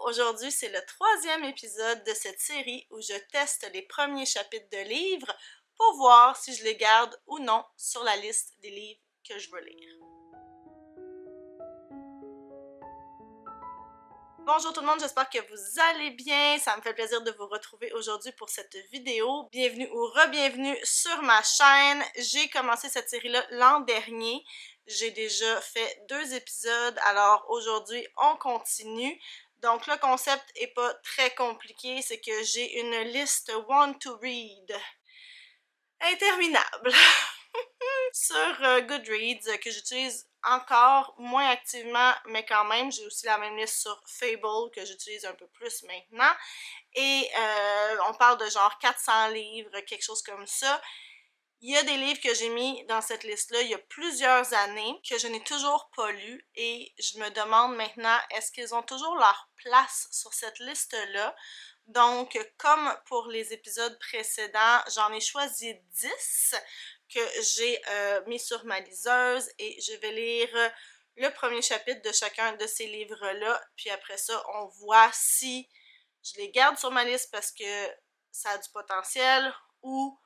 Aujourd'hui c'est le troisième épisode de cette série où je teste les premiers chapitres de livres pour voir si je les garde ou non sur la liste des livres que je veux lire. Bonjour tout le monde, j'espère que vous allez bien. Ça me fait plaisir de vous retrouver aujourd'hui pour cette vidéo. Bienvenue ou re-bienvenue sur ma chaîne. J'ai commencé cette série-là l'an dernier. J'ai déjà fait 2 épisodes, alors aujourd'hui on continue. Donc le concept est pas très compliqué, c'est que j'ai une liste want to read interminable sur Goodreads que j'utilise encore moins activement, mais quand même, j'ai aussi la même liste sur Fable que j'utilise un peu plus maintenant. Et on parle de genre 400 livres, quelque chose comme ça. Il y a des livres que j'ai mis dans cette liste-là il y a plusieurs années que je n'ai toujours pas lus et je me demande maintenant, est-ce qu'ils ont toujours leur place sur cette liste-là? Donc, comme pour les épisodes précédents, j'en ai choisi 10 que j'ai mis sur ma liseuse et je vais lire le premier chapitre de chacun de ces livres-là. Puis après ça, on voit si je les garde sur ma liste parce que ça a du potentiel ou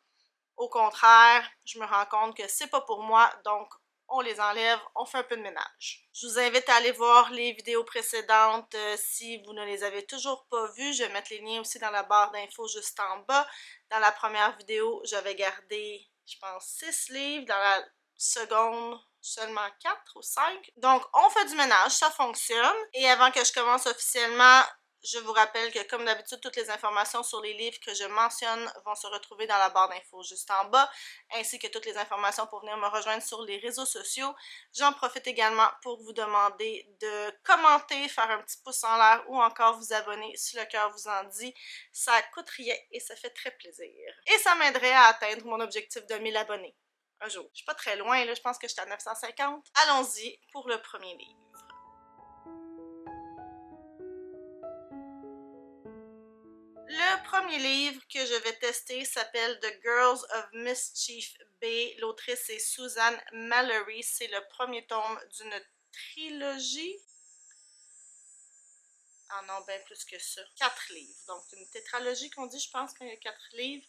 au contraire, je me rends compte que c'est pas pour moi, donc on les enlève, on fait un peu de ménage. Je vous invite à aller voir les vidéos précédentes si vous ne les avez toujours pas vues. Je vais mettre les liens aussi dans la barre d'infos juste en bas. Dans la première vidéo, j'avais gardé, je pense, 6 livres. Dans la seconde, seulement 4 ou 5. Donc, on fait du ménage, ça fonctionne. Et avant que je commence officiellement, je vous rappelle que, comme d'habitude, toutes les informations sur les livres que je mentionne vont se retrouver dans la barre d'infos juste en bas, ainsi que toutes les informations pour venir me rejoindre sur les réseaux sociaux. J'en profite également pour vous demander de commenter, faire un petit pouce en l'air ou encore vous abonner si le cœur vous en dit. Ça coûte rien et ça fait très plaisir. Et ça m'aiderait à atteindre mon objectif de 1000 abonnés un jour. Je suis pas très loin, là, je pense que je suis à 950. Allons-y pour le premier livre. Le premier livre que je vais tester s'appelle The Girls of Mischief Bay. L'autrice est Suzanne Mallory. C'est le premier tome d'une trilogie. Ah non, bien plus que ça. 4 livres. Donc une tétralogie qu'on dit, je pense, quand il y a 4 livres.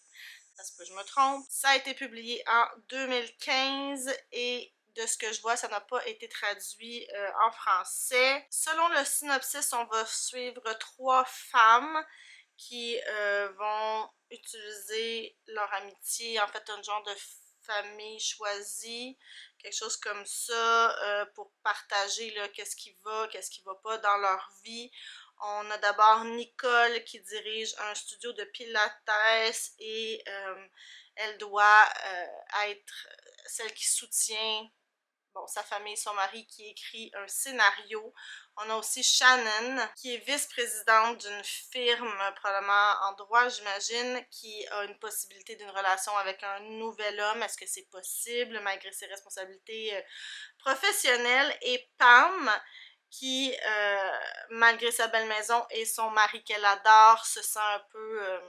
Ça se peut, je me trompe. Ça a été publié en 2015 et de ce que je vois, ça n'a pas été traduit en français. Selon le synopsis, on va suivre 3 femmes qui vont utiliser leur amitié, en fait un genre de famille choisie, quelque chose comme ça, pour partager qu'est-ce qui va pas dans leur vie. On a d'abord Nicole qui dirige un studio de pilates et elle doit être celle qui soutient sa famille, son mari qui écrit un scénario. On a aussi Shannon, qui est vice-présidente d'une firme, probablement en droit, j'imagine, qui a une possibilité d'une relation avec un nouvel homme. Est-ce que c'est possible, malgré ses responsabilités professionnelles? Et Pam, qui, malgré sa belle maison et son mari qu'elle adore, se sent un peu...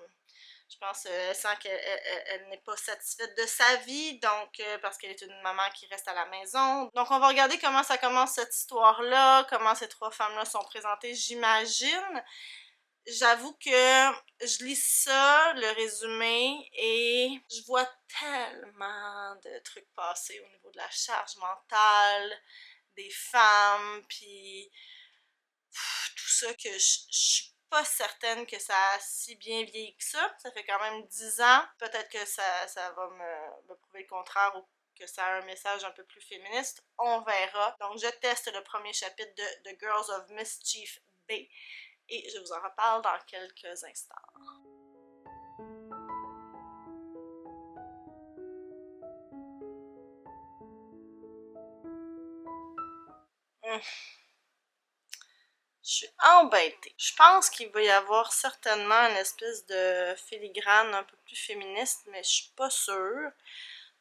je pense elle sent qu'elle n'est pas satisfaite de sa vie, donc parce qu'elle est une maman qui reste à la maison. Donc on va regarder comment ça commence cette histoire-là, comment ces 3 femmes-là sont présentées, j'imagine. J'avoue que je lis ça, le résumé, et je vois tellement de trucs passer au niveau de la charge mentale des femmes, puis tout ça que je suis pas certaine que ça a si bien vieilli que ça. Ça fait quand même 10 ans. Peut-être que ça va me prouver le contraire ou que ça a un message un peu plus féministe. On verra. Donc, je teste le premier chapitre de The Girls of Mischief Bay et je vous en reparle dans quelques instants. Je suis embêtée. Je pense qu'il va y avoir certainement une espèce de filigrane un peu plus féministe, mais je suis pas sûre.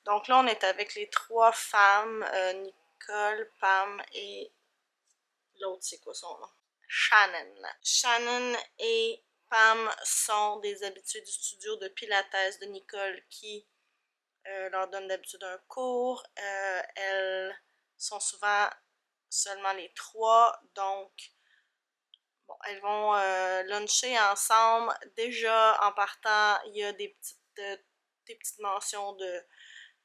Donc là, on est avec les 3 femmes, Nicole, Pam et l'autre, c'est quoi son nom? Shannon. Shannon et Pam sont des habitués du studio de pilates de Nicole qui leur donne d'habitude un cours. Elles sont souvent seulement les 3, donc bon, elles vont luncher ensemble. Déjà, en partant, il y a des petites mentions de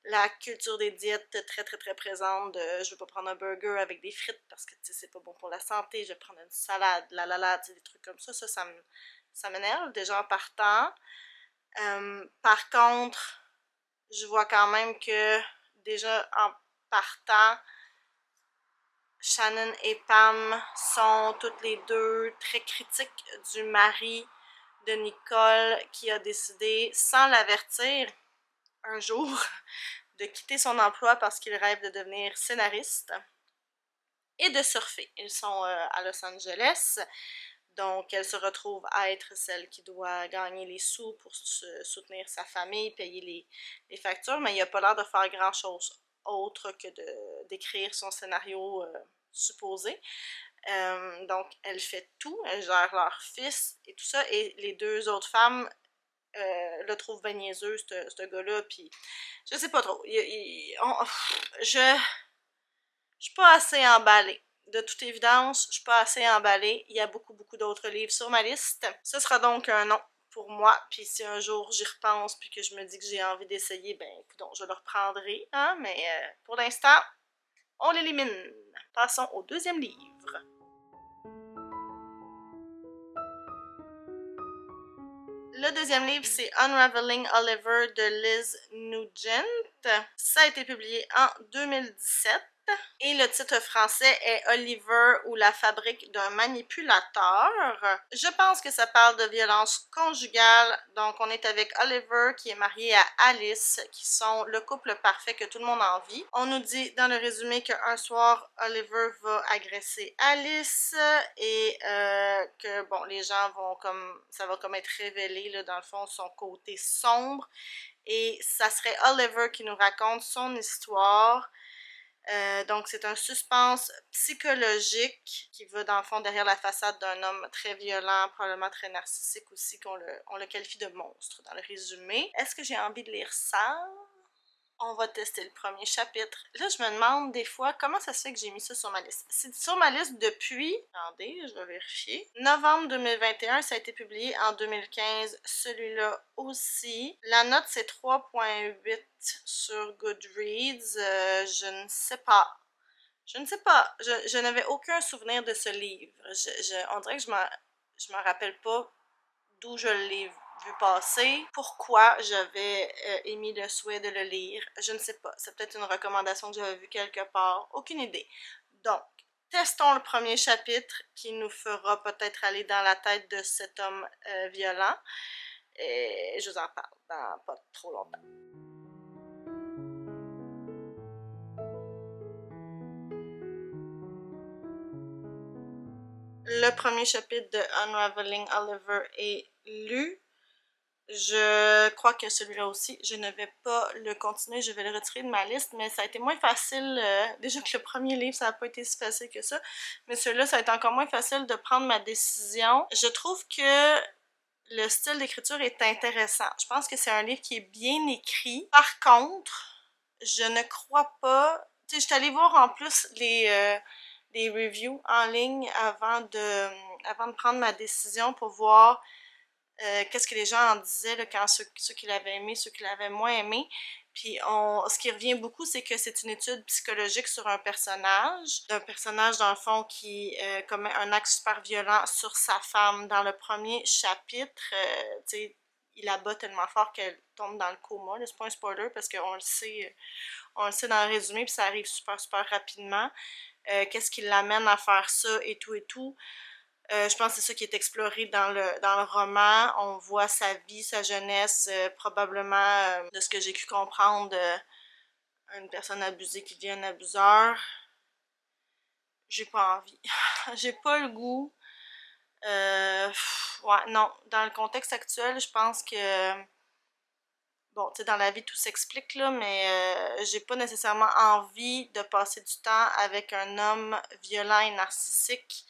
la culture des diètes très très très présente de je veux pas prendre un burger avec des frites parce que c'est pas bon pour la santé, je vais prendre une salade, des trucs comme ça m'énerve déjà en partant. Par contre, je vois quand même que déjà en partant, Shannon et Pam sont toutes les deux très critiques du mari de Nicole qui a décidé, sans l'avertir, un jour, de quitter son emploi parce qu'il rêve de devenir scénariste et de surfer. Ils sont à Los Angeles, donc elle se retrouve à être celle qui doit gagner les sous pour soutenir sa famille, payer les factures, mais il n'a pas l'air de faire grand-chose autre que d'écrire son scénario supposé. Donc elle fait tout, elle gère leur fils et tout ça, et les deux autres femmes le trouve bien niaiseux, ce gars-là, puis je sais pas trop. Je suis pas assez emballée. De toute évidence, je suis pas assez emballée. Il y a beaucoup, beaucoup d'autres livres sur ma liste. Ce sera donc un non pour moi, puis si un jour j'y repense, puis que je me dis que j'ai envie d'essayer, ben, écoute, je le reprendrai, hein, mais pour l'instant, on l'élimine. Passons au deuxième livre. Le deuxième livre, c'est Unraveling Oliver de Liz Nugent. Ça a été publié en 2017. Et le titre français est Oliver ou la fabrique d'un manipulateur. Je pense que ça parle de violence conjugale. Donc, on est avec Oliver qui est marié à Alice, qui sont le couple parfait que tout le monde envie. On nous dit dans le résumé qu'un soir, Oliver va agresser Alice et que, bon, les gens vont comme... ça va comme être révélé, là, dans le fond, son côté sombre. Et ça serait Oliver qui nous raconte son histoire. Donc, c'est un suspense psychologique qui va, dans le fond, derrière la façade d'un homme très violent, probablement très narcissique aussi, on le qualifie de monstre dans le résumé. Est-ce que j'ai envie de lire ça? On va tester le premier chapitre. Là, je me demande des fois comment ça se fait que j'ai mis ça sur ma liste. C'est sur ma liste depuis, attendez, je vais vérifier, novembre 2021, ça a été publié en 2015, celui-là aussi. La note, c'est 3.8 sur Goodreads. Je ne sais pas. Je ne sais pas. Je n'avais aucun souvenir de ce livre. On dirait que je me rappelle pas d'où je l'ai vu passer, pourquoi j'avais émis le souhait de le lire, je ne sais pas. C'est peut-être une recommandation que j'avais vue quelque part, aucune idée. Donc, testons le premier chapitre qui nous fera peut-être aller dans la tête de cet homme violent. Et je vous en parle dans pas trop longtemps. Le premier chapitre de Unraveling Oliver est lu. Je crois que celui-là aussi, je ne vais pas le continuer, je vais le retirer de ma liste, mais ça a été moins facile, déjà que le premier livre, ça n'a pas été si facile que ça, mais celui-là, ça a été encore moins facile de prendre ma décision. Je trouve que le style d'écriture est intéressant. Je pense que c'est un livre qui est bien écrit. Par contre, je ne crois pas... Tu sais, je suis allée voir en plus les reviews en ligne avant de prendre ma décision pour voir qu'est-ce que les gens en disaient là, quand ceux qui l'avaient aimé, ceux qui l'avaient moins aimé. Puis ce qui revient beaucoup, c'est que c'est une étude psychologique sur un personnage. D'un personnage, dans le fond, qui commet un acte super violent sur sa femme. Dans le premier chapitre, tu sais, il abat tellement fort qu'elle tombe dans le coma. C'est pas un spoiler parce qu'on le sait dans le résumé, puis ça arrive super, super rapidement. Qu'est-ce qui l'amène à faire ça et tout et tout. Je pense que c'est ça qui est exploré dans le roman. On voit sa vie, sa jeunesse, probablement, de ce que j'ai pu comprendre, une personne abusée qui devient un abuseur. J'ai pas envie. J'ai pas le goût. Ouais, non. Dans le contexte actuel, je pense que... Bon, tu sais, dans la vie, tout s'explique, là, mais j'ai pas nécessairement envie de passer du temps avec un homme violent et narcissique.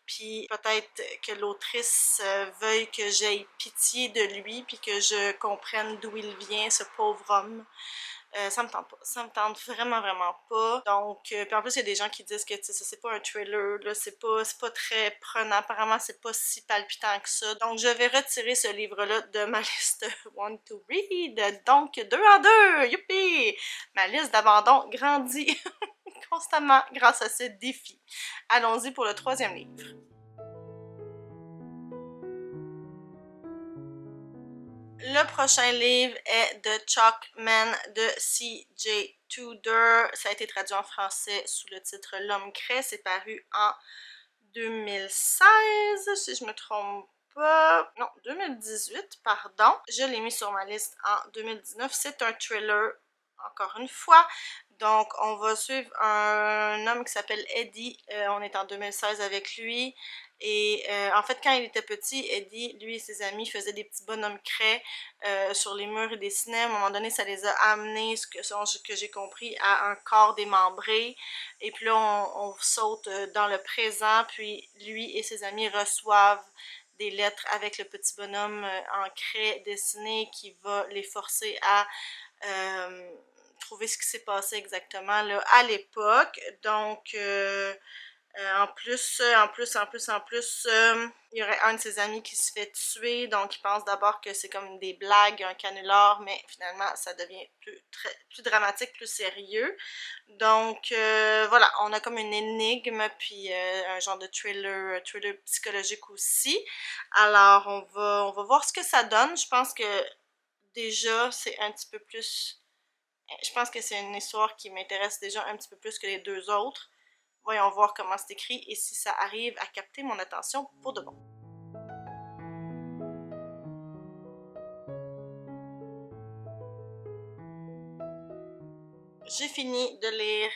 Puis peut-être que l'autrice veuille que j'aie pitié de lui, puis que je comprenne d'où il vient, ce pauvre homme. Ça me tente pas. Ça me tente vraiment, vraiment pas. Donc, puis en plus, il y a des gens qui disent que ça, c'est pas un thriller, là, c'est pas très prenant. Apparemment, c'est pas si palpitant que ça. Donc, je vais retirer ce livre-là de ma liste Want to Read. Donc, 2 en 2! Youpi! Ma liste d'abandon grandit constamment grâce à ce défi. Allons-y pour le 3e livre. Le prochain livre est The Chalkman de C.J. Tudor. Ça a été traduit en français sous le titre L'Homme craie. C'est paru en 2016, si je me trompe pas. Non, 2018, pardon. Je l'ai mis sur ma liste en 2019. C'est un thriller, encore une fois. Donc, on va suivre un homme qui s'appelle Eddie. On est en 2016 avec lui. Et en fait, quand il était petit, Eddie, lui et ses amis faisaient des petits bonhommes craies sur les murs et dessinaient. À un moment donné, ça les a amenés, ce que j'ai compris, à un corps démembré. Et puis là, on saute dans le présent, puis lui et ses amis reçoivent des lettres avec le petit bonhomme en craie dessiné qui va les forcer à trouver ce qui s'est passé exactement là, à l'époque. Donc, en plus, il y aurait un de ses amis qui se fait tuer, donc il pense d'abord que c'est comme des blagues, un canular, mais finalement ça devient plus dramatique, plus sérieux. Donc voilà, on a comme une énigme, puis un genre de thriller psychologique aussi. Alors on va voir ce que ça donne. Je pense que déjà c'est un petit peu plus... Je pense que c'est une histoire qui m'intéresse déjà un petit peu plus que les 2 autres. Voyons voir comment c'est écrit et si ça arrive à capter mon attention pour de bon. J'ai fini de lire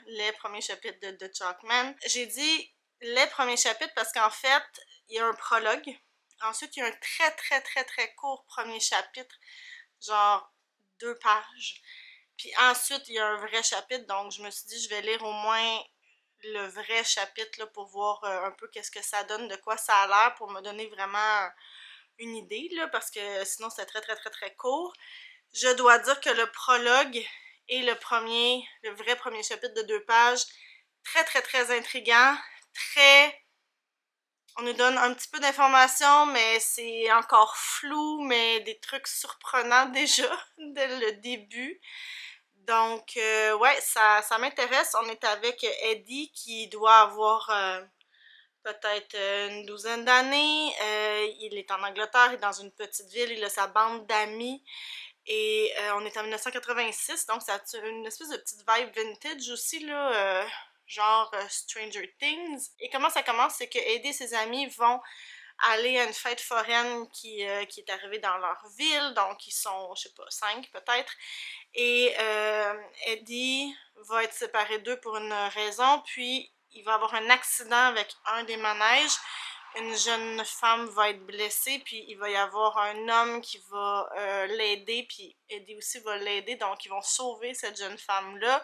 les premiers chapitres de The Chalkman. J'ai dit les premiers chapitres parce qu'en fait, il y a un prologue. Ensuite, il y a un très court premier chapitre, genre 2 pages. Puis ensuite, il y a un vrai chapitre, donc je me suis dit, je vais lire au moins le vrai chapitre là, pour voir un peu qu'est-ce que ça donne, de quoi ça a l'air, pour me donner vraiment une idée, là, parce que sinon c'est très court. Je dois dire que le prologue et le vrai premier chapitre de 2 pages, très intriguant, on nous donne un petit peu d'informations, mais c'est encore flou, mais des trucs surprenants déjà, dès le début. Donc, ouais, ça m'intéresse. On est avec Eddie qui doit avoir peut-être une douzaine d'années. Il est en Angleterre, il est dans une petite ville, il a sa bande d'amis. Et on est en 1986, donc ça a une espèce de petite vibe vintage aussi, là, genre Stranger Things. Et comment ça commence, c'est que Eddie et ses amis vont aller à une fête foraine qui est arrivée dans leur ville, donc ils sont, je sais pas, 5 peut-être. Et Eddie va être séparé d'eux pour une raison, puis il va avoir un accident avec un des manèges. Une jeune femme va être blessée, puis il va y avoir un homme qui va l'aider, puis Eddie aussi va l'aider, donc ils vont sauver cette jeune femme-là.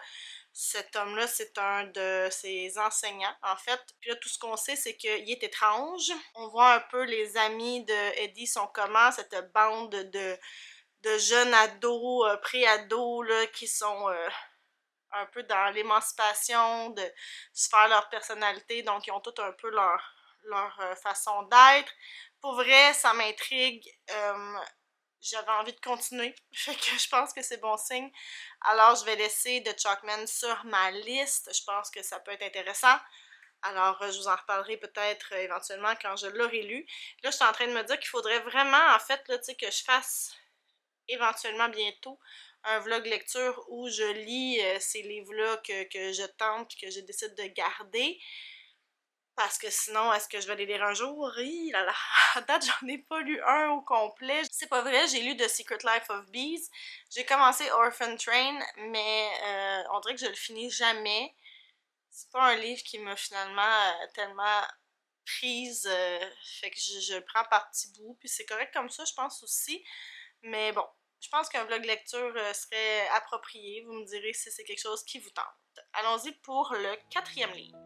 Cet homme-là, c'est un de ses enseignants, en fait. Puis là, tout ce qu'on sait, c'est qu'il est étrange. On voit un peu les amis de Eddie sont comment, cette bande de jeunes ados, pré-ados, là, qui sont un peu dans l'émancipation, de se faire leur personnalité, donc ils ont tout un peu leur façon d'être. Pour vrai, ça m'intrigue. J'avais envie de continuer, fait que je pense que c'est bon signe. Alors, je vais laisser The Chalkman sur ma liste. Je pense que ça peut être intéressant. Alors, je vous en reparlerai peut-être éventuellement quand je l'aurai lu. Là, je suis en train de me dire qu'il faudrait vraiment, en fait, là, tu sais, que je fasse éventuellement bientôt un vlog lecture où je lis ces livres-là que je tente et que je décide de garder. Parce que sinon, est-ce que je vais les lire un jour? Hi là là, à date, j'en ai pas lu un au complet. C'est pas vrai, j'ai lu The Secret Life of Bees. J'ai commencé Orphan Train, mais on dirait que je le finis jamais. C'est pas un livre qui m'a finalement tellement prise, fait que je le prends par petits bouts, puis c'est correct comme ça, je pense aussi. Mais bon, je pense qu'un vlog lecture serait approprié. Vous me direz si c'est quelque chose qui vous tente. Allons-y pour le 4e livre.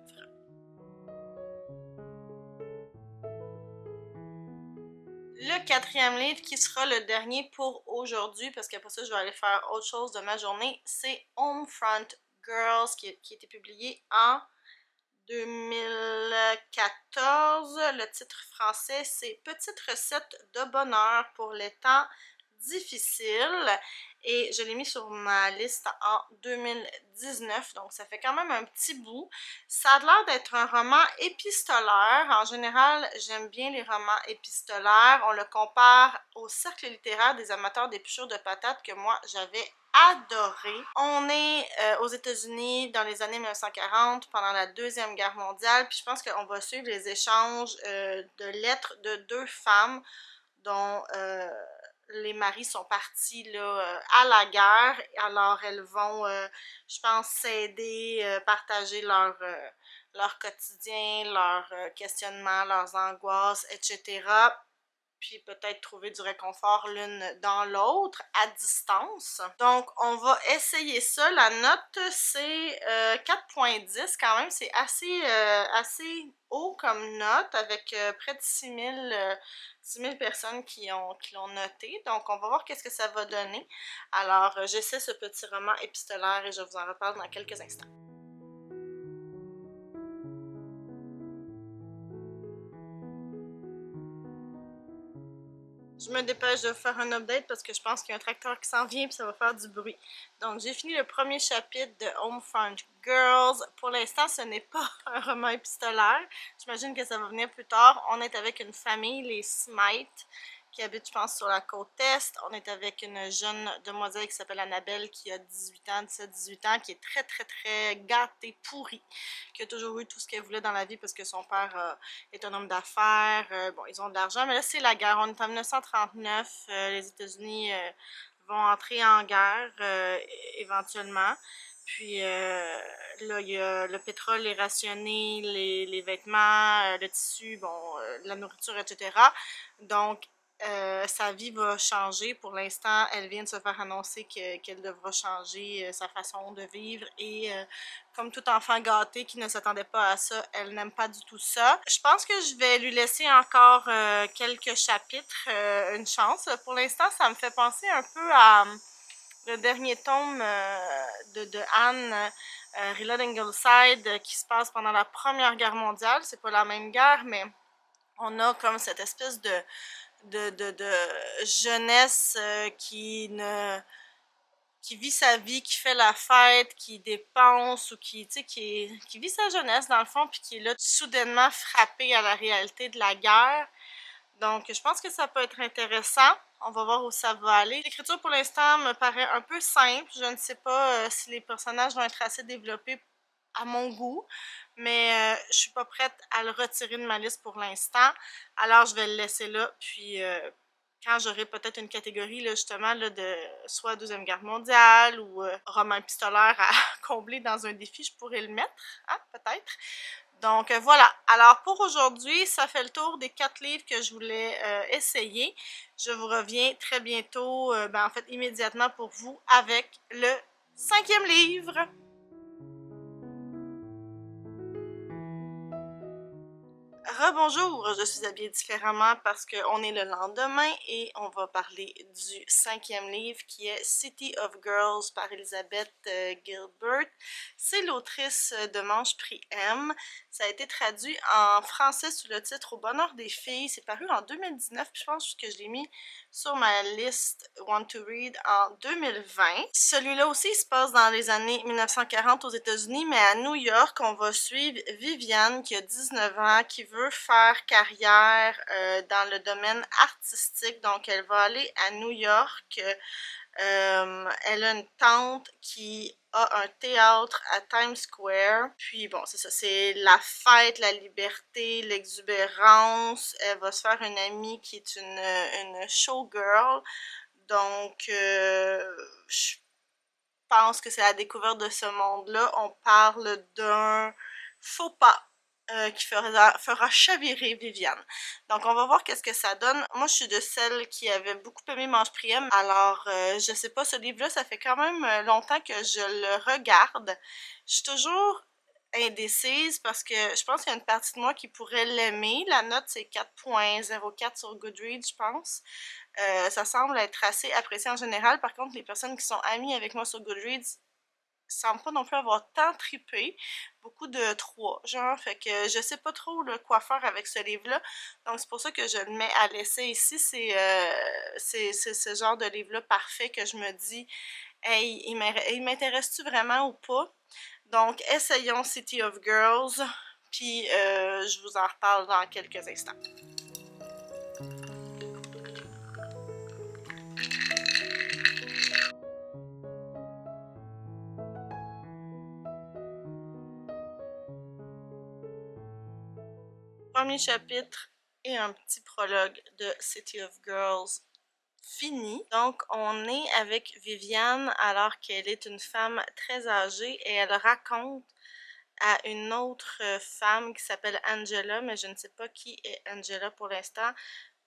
Le quatrième livre qui sera le dernier pour aujourd'hui, parce qu'après ça, je vais aller faire autre chose de ma journée, c'est Homefront Girls qui a été publié en 2014. Le titre français, c'est Petite recette de bonheur pour les temps difficiles. Et je l'ai mis sur ma liste en 2019, donc ça fait quand même un petit bout. Ça a l'air d'être un roman épistolaire. En général, j'aime bien les romans épistolaires. On le compare au cercle littéraire des amateurs d'épluchures de patates que moi, j'avais adoré. On est aux États-Unis dans les années 1940, pendant la Deuxième Guerre mondiale, puis je pense qu'on va suivre les échanges de lettres de deux femmes dont les maris sont partis là, à la guerre. Alors elles vont, je pense, s'aider, partager leur quotidien, leurs questionnements, leurs angoisses, etc. Puis peut-être trouver du réconfort l'une dans l'autre à distance. Donc, on va essayer ça. La note, c'est 4.10 quand même. C'est assez haut comme note avec près de 6000 personnes qui l'ont noté. Donc, on va voir qu'est-ce que ça va donner. Alors, j'essaie ce petit roman épistolaire et je vous en reparle dans quelques instants. Je me dépêche de faire un update parce que je pense qu'il y a un tracteur qui s'en vient et ça va faire du bruit. Donc, j'ai fini le premier chapitre de Homefront Girls. Pour l'instant, ce n'est pas un roman épistolaire. J'imagine que ça va venir plus tard. On est avec une famille, les Smythe, qui habite, je pense, sur la côte est. On est avec une jeune demoiselle qui s'appelle Annabelle, qui a 18 ans, 17-18 ans, qui est très, très, très gâtée, pourrie, qui a toujours eu tout ce qu'elle voulait dans la vie parce que son père est un homme d'affaires. Bon, ils ont de l'argent, mais là, c'est la guerre. On est en 1939. Les États-Unis vont entrer en guerre éventuellement. Puis là, il y a le pétrole est rationné, les vêtements, le tissu, bon, la nourriture, etc. Donc, sa vie va changer. Pour l'instant, elle vient de se faire annoncer qu'elle devra changer sa façon de vivre et comme tout enfant gâté qui ne s'attendait pas à ça, elle n'aime pas du tout ça. Je pense que je vais lui laisser encore quelques chapitres, une chance. Pour l'instant, ça me fait penser un peu à le dernier tome de Anne, Reload Ingleside, qui se passe pendant la Première Guerre mondiale. C'est pas la même guerre, mais on a comme cette espèce de jeunesse qui vit sa vie, qui fait la fête, qui dépense ou qui vit sa jeunesse dans le fond, puis qui est là soudainement frappé à la réalité de la guerre. Donc, je pense que ça peut être intéressant. On va voir où ça va aller. L'écriture, pour l'instant, me paraît un peu simple. Je ne sais pas si les personnages vont être assez développés à mon goût, mais je suis pas prête à le retirer de ma liste pour l'instant. Alors, je vais le laisser là, puis quand j'aurai peut-être une catégorie, là, justement, là, de soit Deuxième Guerre mondiale ou roman épistolaire à combler dans un défi, je pourrais le mettre, hein, peut-être. Donc voilà, alors pour aujourd'hui, ça fait le tour des 4 livres que je voulais essayer. Je vous reviens très bientôt, en fait immédiatement pour vous, avec le 5e livre. Rebonjour, je suis habillée différemment parce qu'on est le lendemain et on va parler du 5e livre qui est City of Girls par Elizabeth Gilbert. C'est l'autrice de Manche Prix M. Ça a été traduit en français sous le titre Au bonheur des filles. C'est paru en 2019, puis je pense que je l'ai mis sur ma liste Want to Read en 2020. Celui-là aussi il se passe dans les années 1940 aux États-Unis, mais à New York, on va suivre Viviane qui a 19 ans, qui veut faire carrière dans le domaine artistique. Donc, elle va aller à New York. Elle a une tante qui a un théâtre à Times Square. Puis bon, c'est ça, c'est la fête, la liberté, l'exubérance. Elle va se faire une amie qui est une showgirl. Donc, je pense que c'est la découverte de ce monde-là. On parle d'un faux pas qui fera chavirer Viviane. Donc, on va voir qu'est-ce que ça donne. Moi, je suis de celles qui avaient beaucoup aimé Manche Prix M. Alors, je sais pas, ce livre-là, ça fait quand même longtemps que je le regarde. Je suis toujours indécise parce que je pense qu'il y a une partie de moi qui pourrait l'aimer. La note, c'est 4.04 sur Goodreads, je pense. Ça semble être assez apprécié en général. Par contre, les personnes qui sont amies avec moi sur Goodreads semblent pas non plus avoir tant trippé. Beaucoup de 3, genre. Fait que je sais pas trop là, quoi faire avec ce livre-là. Donc, c'est pour ça que je le mets à l'essai ici. C'est ce genre de livre-là parfait que je me dis, hey, il m'intéresse-tu vraiment ou pas? Donc, essayons City of Girls, puis je vous en reparle dans quelques instants. Premier chapitre et un petit prologue de City of Girls fini. Donc, on est avec Viviane alors qu'elle est une femme très âgée et elle raconte à une autre femme qui s'appelle Angela, mais je ne sais pas qui est Angela pour l'instant.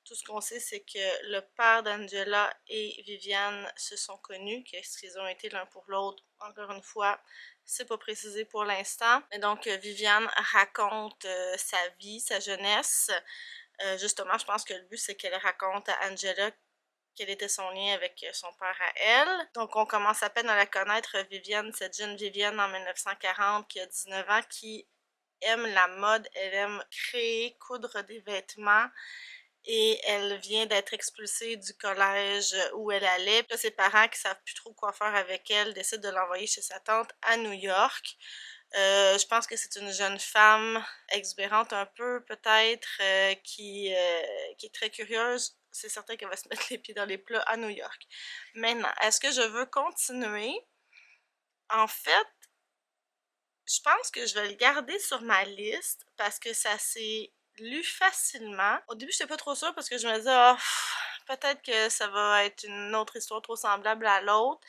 Tout ce qu'on sait, c'est que le père d'Angela et Viviane se sont connus, qu'est-ce qu'ils ont été l'un pour l'autre. Encore une fois, c'est pas précisé pour l'instant. Et donc, Viviane raconte sa vie, sa jeunesse. Justement, je pense que le but, c'est qu'elle raconte à Angela quel était son lien avec son père à elle. Donc, on commence à peine à la connaître, Viviane, cette jeune Viviane en 1940 qui a 19 ans, qui aime la mode, elle aime créer, coudre des vêtements. Et elle vient d'être expulsée du collège où elle allait. Puis là, ses parents qui savent plus trop quoi faire avec elle décident de l'envoyer chez sa tante à New York. Je pense que c'est une jeune femme exubérante un peu peut-être, qui est très curieuse. C'est certain qu'elle va se mettre les pieds dans les plats à New York. Maintenant, est-ce que je veux continuer? En fait, je pense que je vais le garder sur ma liste parce que ça s'est lu facilement. Au début, j'étais pas trop sûre parce que je me disais, oh, peut-être que ça va être une autre histoire trop semblable à l'autre.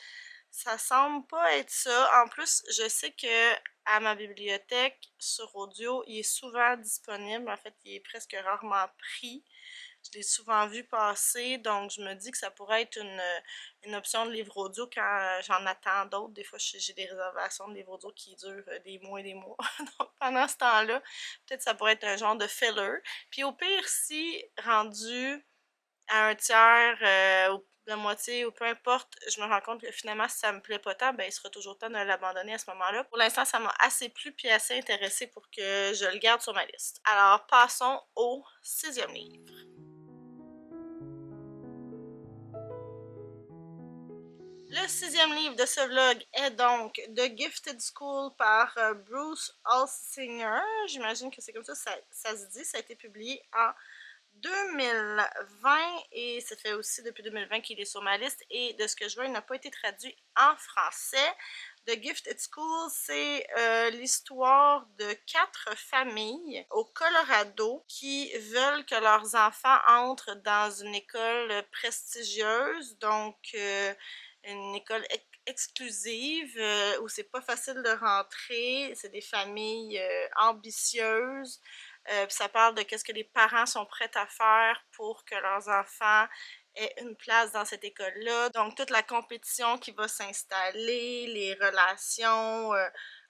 Ça semble pas être ça. En plus, je sais que à ma bibliothèque, sur audio, il est souvent disponible. En fait, il est presque rarement pris. Je l'ai souvent vu passer, donc je me dis que ça pourrait être une option de livre audio quand j'en attends d'autres. Des fois, j'ai des réservations de livres audio qui durent des mois et des mois. Donc, pendant ce temps-là, peut-être ça pourrait être un genre de filler. Puis au pire, si rendu à un tiers ou la moitié ou peu importe, je me rends compte que finalement, si ça me plaît pas tant, ben il sera toujours temps de l'abandonner à ce moment-là. Pour l'instant, ça m'a assez plu puis assez intéressé pour que je le garde sur ma liste. Alors, passons au 6e livre. Le 6e livre de ce vlog est donc The Gifted School par Bruce Alsinger. J'imagine que c'est comme ça se dit. Ça a été publié en 2020 et ça fait aussi depuis 2020 qu'il est sur ma liste et de ce que je vois, il n'a pas été traduit en français. The Gifted School, c'est l'histoire de 4 familles au Colorado qui veulent que leurs enfants entrent dans une école prestigieuse, donc une école exclusive où c'est pas facile de rentrer. C'est des familles ambitieuses. Puis ça parle de qu'est-ce que les parents sont prêts à faire pour que leurs enfants aient une place dans cette école-là. Donc, toute la compétition qui va s'installer, les relations,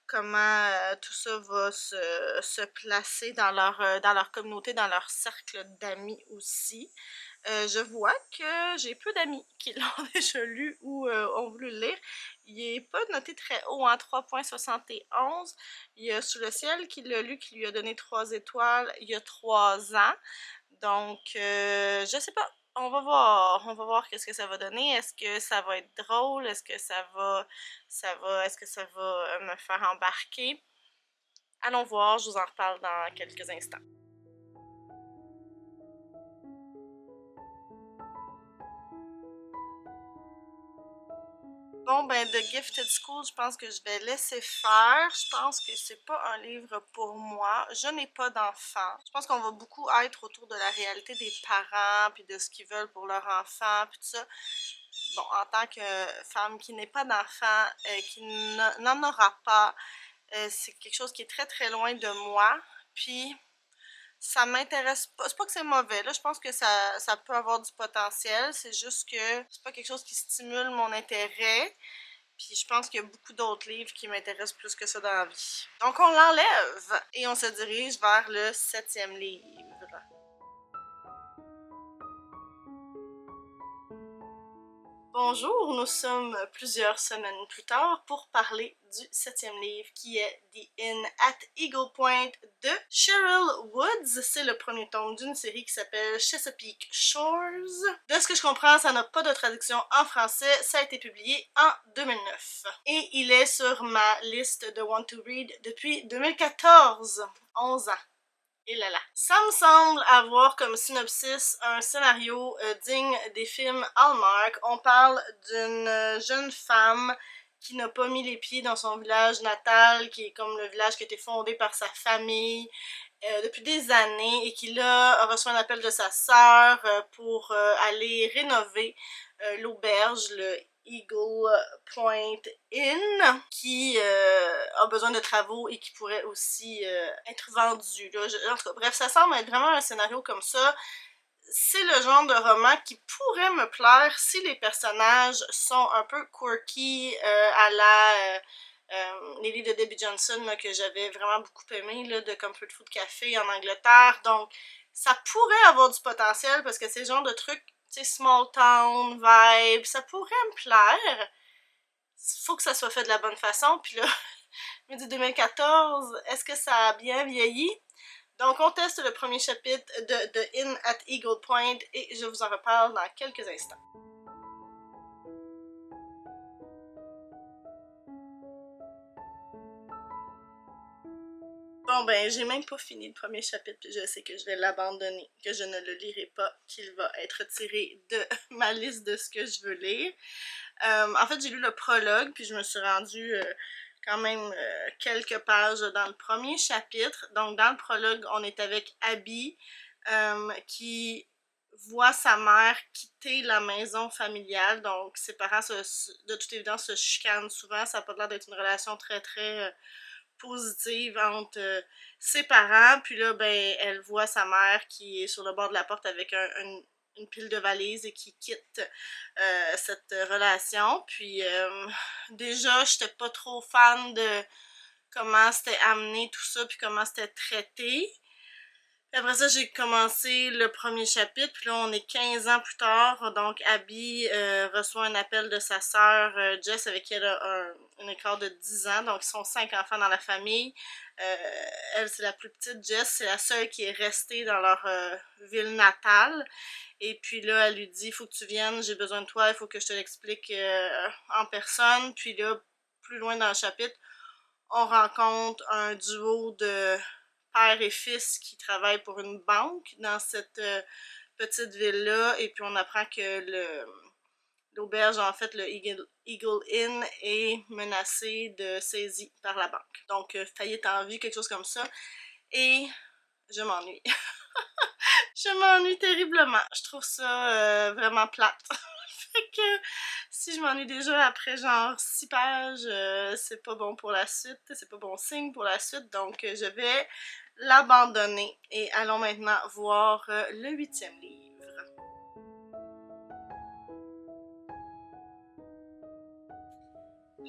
comment tout ça va se placer dans leur communauté, dans leur cercle d'amis aussi. Je vois que j'ai peu d'amis qui l'ont déjà lu ou ont voulu le lire. Il n'est pas noté très haut, en 3.71. Il y a Sous le ciel qui l'a lu, qui lui a donné 3 étoiles il y a 3 ans. Donc, je sais pas. On va voir qu'est-ce que ça va donner. Est-ce que ça va être drôle? Est-ce que est-ce que ça va me faire embarquer? Allons voir, je vous en reparle dans quelques instants. Bon, ben, The Gifted School, je pense que je vais laisser faire. Je pense que c'est pas un livre pour moi. Je n'ai pas d'enfant. Je pense qu'on va beaucoup être autour de la réalité des parents, puis de ce qu'ils veulent pour leur enfant, puis tout ça. Bon, en tant que femme qui n'est pas d'enfant, qui n'en aura pas, c'est quelque chose qui est très très loin de moi. Puis, ça m'intéresse pas. C'est pas que c'est mauvais, là. Je pense que ça peut avoir du potentiel. C'est juste que c'est pas quelque chose qui stimule mon intérêt. Puis je pense qu'il y a beaucoup d'autres livres qui m'intéressent plus que ça dans la vie. Donc on l'enlève et on se dirige vers le 7e livre. Bonjour, nous sommes plusieurs semaines plus tard pour parler du 7e livre qui est The Inn at Eagle Point de Cheryl Woods. C'est le premier tome d'une série qui s'appelle Chesapeake Shores. De ce que je comprends, ça n'a pas de traduction en français. Ça a été publié en 2009. Et il est sur ma liste de Want to Read depuis 2014. 11 ans. Et là là. Ça me semble avoir comme synopsis un scénario digne des films Hallmark. On parle d'une jeune femme qui n'a pas mis les pieds dans son village natal, qui est comme le village qui a été fondé par sa famille depuis des années et qui là reçoit un appel de sa sœur pour aller rénover l'auberge, le Eagle Point Inn, qui a besoin de travaux et qui pourrait aussi être vendu. Là. En tout cas, bref, ça semble être vraiment un scénario comme ça. C'est le genre de roman qui pourrait me plaire si les personnages sont un peu quirky à la... les livres de Debbie Johnson là, que j'avais vraiment beaucoup aimé, là, de Comfort Food Café en Angleterre. Donc, ça pourrait avoir du potentiel parce que c'est le genre de truc, tu sais, small town vibe, ça pourrait me plaire. Faut que ça soit fait de la bonne façon. Puis là, je me dis 2014, est-ce que ça a bien vieilli? Donc, on teste le premier chapitre de The Inn at Eagle Point et je vous en reparle dans quelques instants. Bon ben, j'ai même pas fini le premier chapitre, puis je sais que je vais l'abandonner, que je ne le lirai pas, qu'il va être tiré de ma liste de ce que je veux lire. En fait, j'ai lu le prologue, puis je me suis rendue quand même quelques pages dans le premier chapitre. Donc, dans le prologue, on est avec Abby, qui voit sa mère quitter la maison familiale. Donc, ses parents, de toute évidence, se chicanent souvent. Ça n'a pas l'air d'être une relation très, très... positive entre ses parents, puis là, ben, elle voit sa mère qui est sur le bord de la porte avec une pile de valises et qui quitte cette relation. Puis déjà, j'étais pas trop fan de comment c'était amené tout ça, puis comment c'était traité. Puis après ça, j'ai commencé le premier chapitre, puis là, on est 15 ans plus tard, donc Abby reçoit un appel de sa sœur Jess, avec qui elle a un écart de 10 ans, donc ils sont 5 enfants dans la famille. Elle, c'est la plus petite, Jess, c'est la seule qui est restée dans leur ville natale. Et puis là, elle lui dit, il faut que tu viennes, j'ai besoin de toi, il faut que je te l'explique en personne. Puis là, plus loin dans le chapitre, on rencontre un duo de père et fils qui travaillent pour une banque dans cette petite ville-là. Et puis on apprend que l'auberge, en fait, le Eagle Inn, est menacé de saisie par la banque. Donc, faillite en vue, quelque chose comme ça. Et je m'ennuie. Je m'ennuie terriblement. Je trouve ça vraiment plate. Fait que si je m'ennuie déjà après genre 6 pages, c'est pas bon pour la suite, c'est pas bon signe pour la suite, donc je vais l'abandonner. Et allons maintenant voir le 8e livre.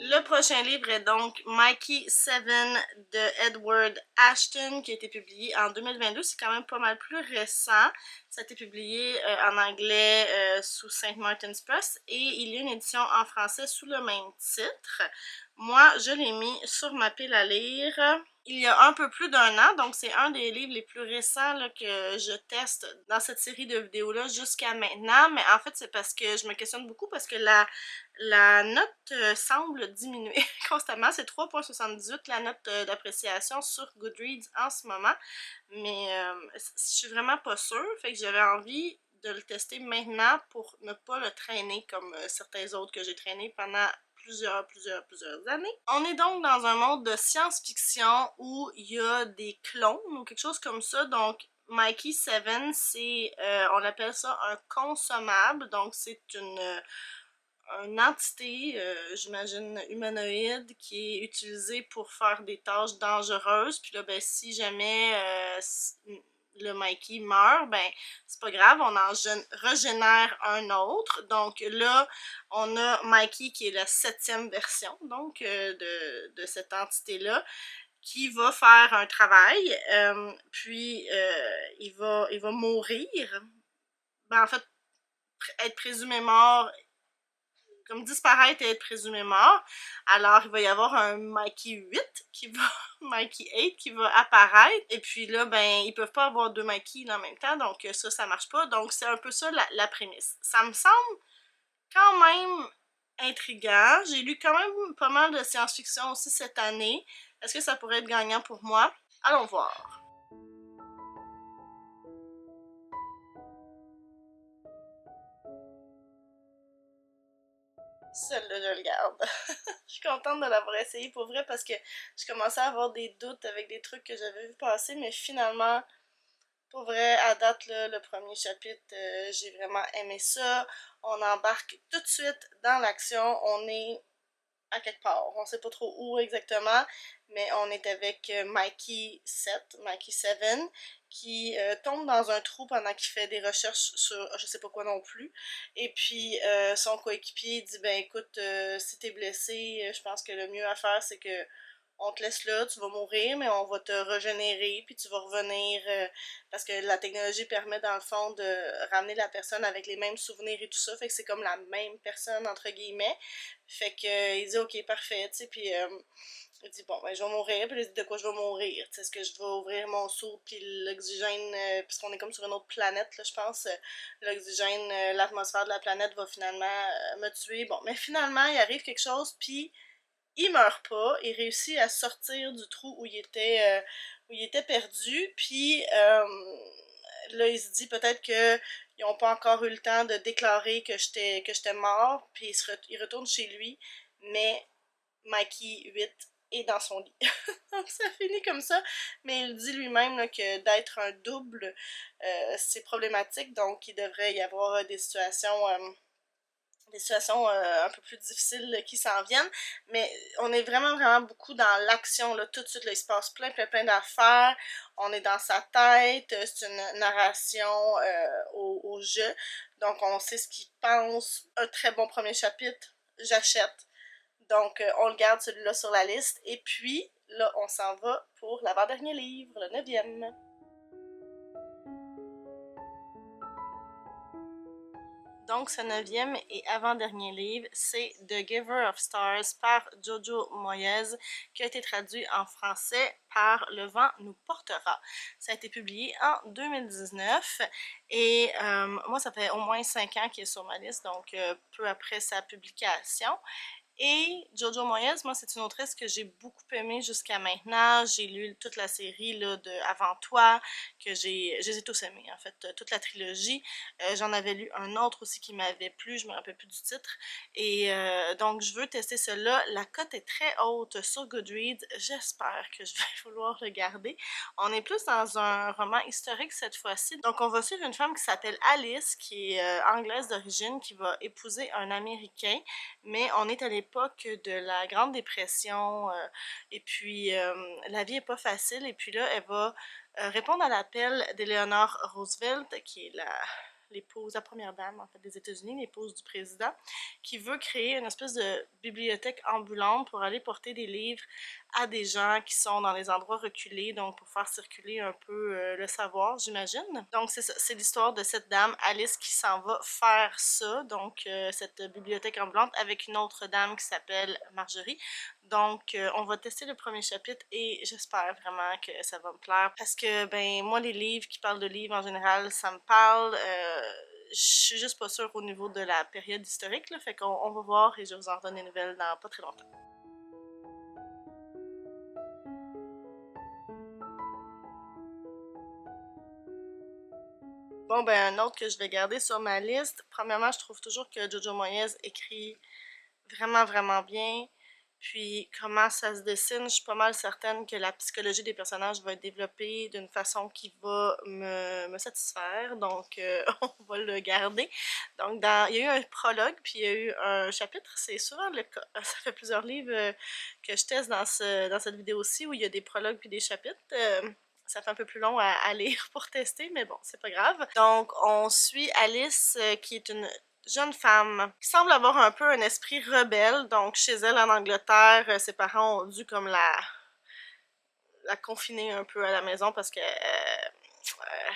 Le prochain livre est donc Mikey 7 de Edward Ashton, qui a été publié en 2022. C'est quand même pas mal plus récent. Ça a été publié en anglais sous St. Martin's Press et il y a une édition en français sous le même titre. Moi, je l'ai mis sur ma pile à lire il y a un peu plus d'un an, donc c'est un des livres les plus récents là, que je teste dans cette série de vidéos-là jusqu'à maintenant, mais en fait c'est parce que je me questionne beaucoup parce que la note semble diminuer constamment. C'est 3,78 la note d'appréciation sur Goodreads en ce moment, mais je suis vraiment pas sûre, fait que j'avais envie de le tester maintenant pour ne pas le traîner comme certains autres que j'ai traînés pendant plusieurs années. On est donc dans un monde de science-fiction où il y a des clones ou quelque chose comme ça, donc Mikey 7, c'est, on appelle ça un consommable, donc c'est une entité, j'imagine humanoïde, qui est utilisée pour faire des tâches dangereuses, puis là, ben, si jamais le Mikey meurt, ben c'est pas grave, on en régénère un autre. Donc là, on a Mikey qui est la 7e version donc de cette entité-là, qui va faire un travail, puis il va mourir. Ben en fait, être présumé mort, comme disparaître et être présumé mort. Alors, il va y avoir un Mikey 8 qui va, Mikey 8 qui va apparaître. Et puis là, ben, ils peuvent pas avoir 2 Mikey en même temps, donc ça marche pas. Donc, c'est un peu ça la prémisse. Ça me semble quand même intriguant. J'ai lu quand même pas mal de science-fiction aussi cette année. Est-ce que ça pourrait être gagnant pour moi? Allons voir. Celle-là, je le garde. Je suis contente de l'avoir essayé pour vrai parce que je commençais à avoir des doutes avec des trucs que j'avais vu passer, mais finalement, pour vrai, à date, là, le premier chapitre, j'ai vraiment aimé ça. On embarque tout de suite dans l'action. On est à quelque part. On sait pas trop où exactement, mais on est avec Mikey 7, Mikey 7, qui tombe dans un trou pendant qu'il fait des recherches sur je sais pas quoi non plus. Et puis son coéquipier dit ben écoute, si t'es blessé, je pense que le mieux à faire c'est que on te laisse là, tu vas mourir, mais on va te régénérer, puis tu vas revenir, parce que la technologie permet dans le fond de ramener la personne avec les mêmes souvenirs et tout ça, fait que c'est comme la même personne, entre guillemets. Fait que, il dit ok, parfait, tu sais, puis il dit bon, ben je vais mourir, puis il dit de quoi je vais mourir, tu sais, est-ce que je vais ouvrir mon seau, puis l'oxygène, puisqu'on est comme sur une autre planète, là, je pense, l'oxygène, l'atmosphère de la planète va finalement me tuer. Bon, mais finalement, il arrive quelque chose, puis il meurt pas, il réussit à sortir du trou où il était perdu, puis là il se dit peut-être que ils ont pas encore eu le temps de déclarer que j'étais mort, puis il retourne chez lui, mais Mikey 8 est dans son lit. Donc ça finit comme ça, mais il dit lui-même là, que d'être un double, c'est problématique, donc il devrait y avoir des situations un peu plus difficiles qui s'en viennent, mais on est vraiment beaucoup dans l'action, là, tout de suite, là, il se passe plein d'affaires, on est dans sa tête, c'est une narration au jeu, donc on sait ce qu'il pense, un très bon premier chapitre, j'achète, donc on le garde celui-là sur la liste, et puis là on s'en va pour l'avant-dernier livre, le 9e. Donc, ce 9e et avant-dernier livre, c'est The Giver of Stars par Jojo Moyes, qui a été traduit en français par Le vent nous portera. Ça a été publié en 2019 et moi, ça fait au moins 5 ans qu'il est sur ma liste, donc peu après sa publication. Et Jojo Moyes, moi, c'est une autrice que j'ai beaucoup aimée jusqu'à maintenant. J'ai lu toute la série là, de Avant toi, je les ai tous aimés, en fait, toute la trilogie. J'en avais lu un autre aussi qui m'avait plu, je me rappelle plus du titre. Et donc, je veux tester cela. La cote est très haute sur Goodreads. J'espère que je vais vouloir le garder. On est plus dans un roman historique cette fois-ci. Donc, on va suivre une femme qui s'appelle Alice, qui est anglaise d'origine, qui va épouser un Américain, mais on est à l'époque de la Grande Dépression, et puis la vie est pas facile, et puis là, elle va répondre à l'appel d'Eleanor Roosevelt, qui est l'épouse, la première dame en fait des États-Unis, l'épouse du président, qui veut créer une espèce de bibliothèque ambulante pour aller porter des livres à des gens qui sont dans les endroits reculés, donc pour faire circuler un peu le savoir, j'imagine. Donc c'est ça, c'est l'histoire de cette dame, Alice, qui s'en va faire ça, donc cette bibliothèque ambulante, avec une autre dame qui s'appelle Marjorie. Donc on va tester le premier chapitre et j'espère vraiment que ça va me plaire, parce que ben moi les livres qui parlent de livres en général, ça me parle. Je suis juste pas sûre au niveau de la période historique, là, fait qu'on va voir et je vous en redonne des nouvelles dans pas très longtemps. Bon, ben, un autre que je vais garder sur ma liste. Premièrement, je trouve toujours que Jojo Moyes écrit vraiment bien. Puis, comment ça se dessine, je suis pas mal certaine que la psychologie des personnages va être développée d'une façon qui va me satisfaire. Donc, on va le garder. Donc, il y a eu un prologue, puis il y a eu un chapitre. C'est souvent le cas. Ça fait plusieurs livres que je teste dans cette vidéo-ci où il y a des prologues puis des chapitres. ça fait un peu plus long à lire pour tester, mais bon, c'est pas grave. Donc, on suit Alice, qui est une jeune femme qui semble avoir un peu un esprit rebelle. Donc, chez elle en Angleterre, ses parents ont dû comme la confiner un peu à la maison parce que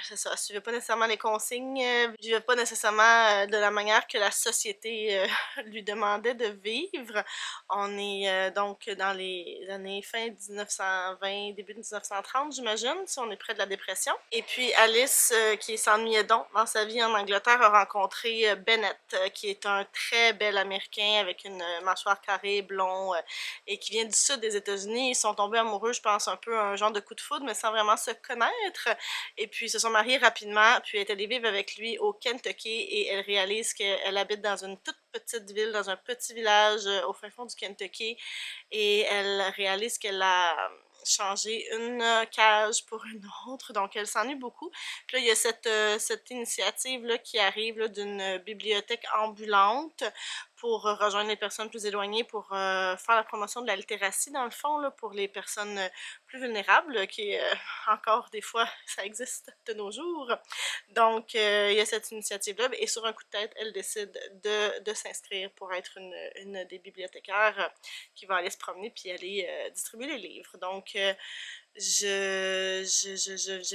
c'est ça, elle suivait pas nécessairement les consignes, vivait pas nécessairement de la manière que la société lui demandait de vivre. On est donc dans les années fin 1920, début 1930, j'imagine, si on est près de la dépression. Et puis Alice, qui s'ennuyait donc dans sa vie en Angleterre, a rencontré Bennett, qui est un très bel Américain avec une mâchoire carrée, blond, et qui vient du sud des États-Unis. Ils sont tombés amoureux, je pense, un peu un genre de coup de foudre, mais sans vraiment se connaître. Et puis, ils se sont mariés rapidement, puis elle est allée vivre avec lui au Kentucky et elle réalise qu'elle habite dans une toute petite ville, dans un petit village au fin fond du Kentucky et elle réalise qu'elle a changé une cage pour une autre, donc elle s'ennuie beaucoup. Puis là, il y a cette initiative-là qui arrive d'une bibliothèque ambulante pour rejoindre les personnes plus éloignées, pour faire la promotion de la littératie, dans le fond, là, pour les personnes plus vulnérables, qui encore des fois, ça existe de nos jours. Donc, il y a cette initiative-là, et sur un coup de tête, elle décide de s'inscrire pour être une des bibliothécaires qui va aller se promener puis aller distribuer les livres. Donc, j'ai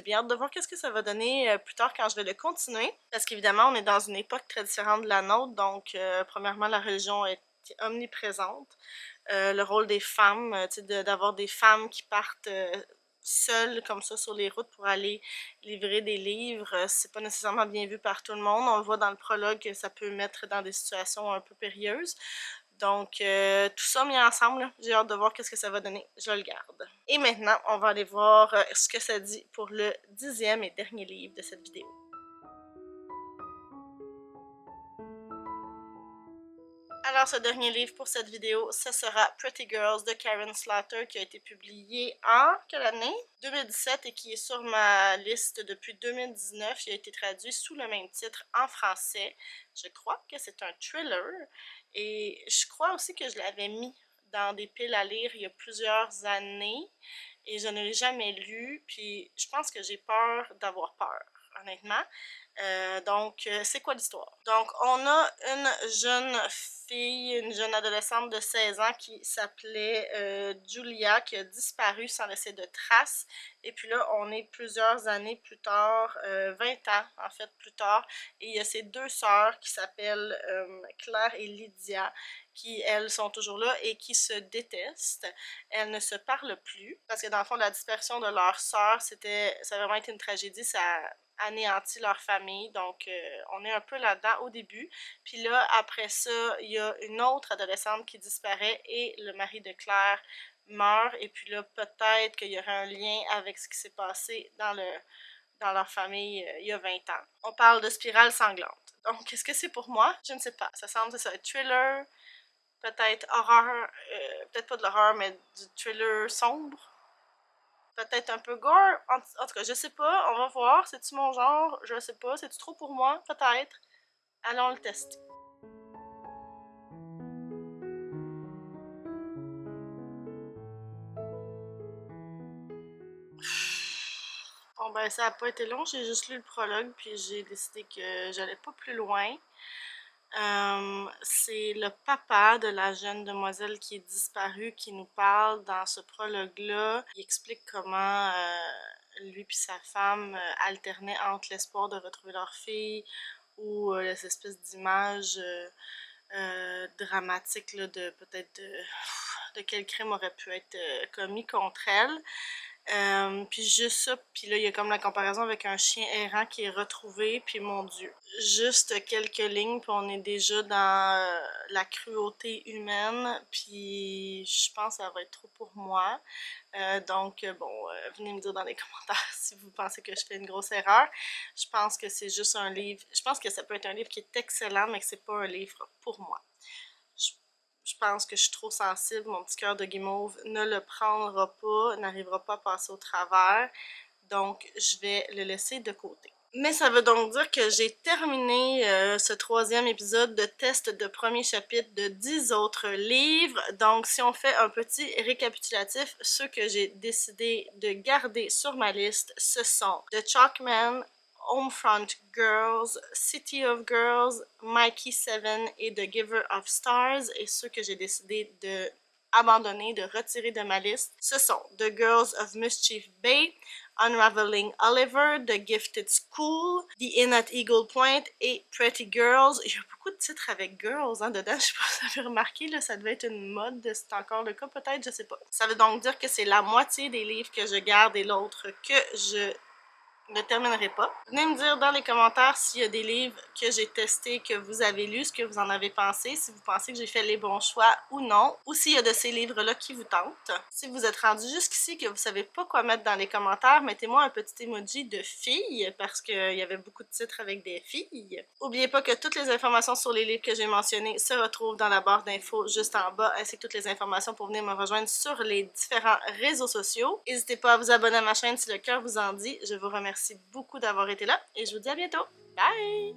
bien hâte de voir qu'est-ce que ça va donner plus tard quand je vais le continuer. Parce qu'évidemment, on est dans une époque très différente de la nôtre. Donc, premièrement, la religion est omniprésente. Le rôle des femmes, d'avoir des femmes qui partent seules comme ça sur les routes pour aller livrer des livres, c'est pas nécessairement bien vu par tout le monde. On le voit dans le prologue que ça peut mettre dans des situations un peu périlleuses. Donc, tout ça mis ensemble, j'ai hâte de voir qu'est-ce que ça va donner. Je le garde. Et maintenant, on va aller voir ce que ça dit pour le 10e et dernier livre de cette vidéo. Alors, ce dernier livre pour cette vidéo, ce sera Pretty Girls de Karen Slater, qui a été publié en quelle année? 2017 et qui est sur ma liste depuis 2019. Il a été traduit sous le même titre en français. Je crois que c'est un thriller et je crois aussi que je l'avais mis dans des piles à lire il y a plusieurs années et je ne l'ai jamais lu, puis je pense que j'ai peur d'avoir peur, honnêtement. Donc, c'est quoi l'histoire? Donc, on a une jeune fille, une jeune adolescente de 16 ans qui s'appelait Julia, qui a disparu sans laisser de traces. Et puis là, on est plusieurs années plus tard, 20 ans en fait plus tard, et il y a ces deux sœurs qui s'appellent Claire et Lydia, qui, elles, sont toujours là et qui se détestent. Elles ne se parlent plus, parce que dans le fond, la dispersion de leur sœur, ça a vraiment été une tragédie, ça anéanti leur famille, donc on est un peu là-dedans au début. Puis là, après ça, il y a une autre adolescente qui disparaît et le mari de Claire meurt, et puis là, peut-être qu'il y aurait un lien avec ce qui s'est passé dans leur famille il y a 20 ans. On parle de spirale sanglante. Donc, qu'est-ce que c'est pour moi? Je ne sais pas. Ça semble être thriller, peut-être horreur, peut-être pas de l'horreur, mais du thriller sombre. Peut-être un peu gore. En tout cas, je sais pas. On va voir. C'est-tu mon genre? Je sais pas. C'est-tu trop pour moi? Peut-être. Allons le tester. Bon ben ça a pas été long, j'ai juste lu le prologue puis j'ai décidé que j'allais pas plus loin. C'est le papa de la jeune demoiselle qui est disparue qui nous parle dans ce prologue-là. Il explique comment lui et sa femme alternaient entre l'espoir de retrouver leur fille ou les espèces d'images dramatiques là, de peut-être de quel crime aurait pu être commis contre elle. Puis juste ça, puis là, il y a comme la comparaison avec un chien errant qui est retrouvé, puis mon Dieu. Juste quelques lignes, puis on est déjà dans la cruauté humaine, puis je pense que ça va être trop pour moi. Donc, bon, venez me dire dans les commentaires si vous pensez que je fais une grosse erreur. Je pense que c'est juste un livre, je pense que ça peut être un livre qui est excellent, mais que c'est pas un livre pour moi. Je pense que je suis trop sensible, mon petit cœur de guimauve ne le prendra pas, n'arrivera pas à passer au travers, donc je vais le laisser de côté. Mais ça veut donc dire que j'ai terminé ce 3e épisode de test de premier chapitre de 10 autres livres. Donc, si on fait un petit récapitulatif, ceux que j'ai décidé de garder sur ma liste, ce sont The Chalkman, Homefront Girls, City of Girls, Mikey 7 et The Giver of Stars. Et ceux que j'ai décidé de abandonner, de retirer de ma liste, ce sont The Girls of Mischief Bay, Unraveling Oliver, The Gifted School, The Inn at Eagle Point et Pretty Girls. Il y a beaucoup de titres avec girls dedans, je sais pas si vous avez remarqué, là, ça devait être une mode, c'est encore le cas peut-être, je sais pas. Ça veut donc dire que c'est la moitié des livres que je garde et l'autre que je ne terminerai pas. Venez me dire dans les commentaires s'il y a des livres que j'ai testés, que vous avez lus, ce que vous en avez pensé, si vous pensez que j'ai fait les bons choix ou non, ou s'il y a de ces livres-là qui vous tentent. Si vous êtes rendu jusqu'ici que vous savez pas quoi mettre dans les commentaires, mettez-moi un petit emoji de fille, parce qu'il y avait beaucoup de titres avec des filles. N'oubliez pas que toutes les informations sur les livres que j'ai mentionnés se retrouvent dans la barre d'infos juste en bas, ainsi que toutes les informations pour venir me rejoindre sur les différents réseaux sociaux. N'hésitez pas à vous abonner à ma chaîne si le cœur vous en dit. Je vous remercie beaucoup d'avoir été là et je vous dis à bientôt. Bye!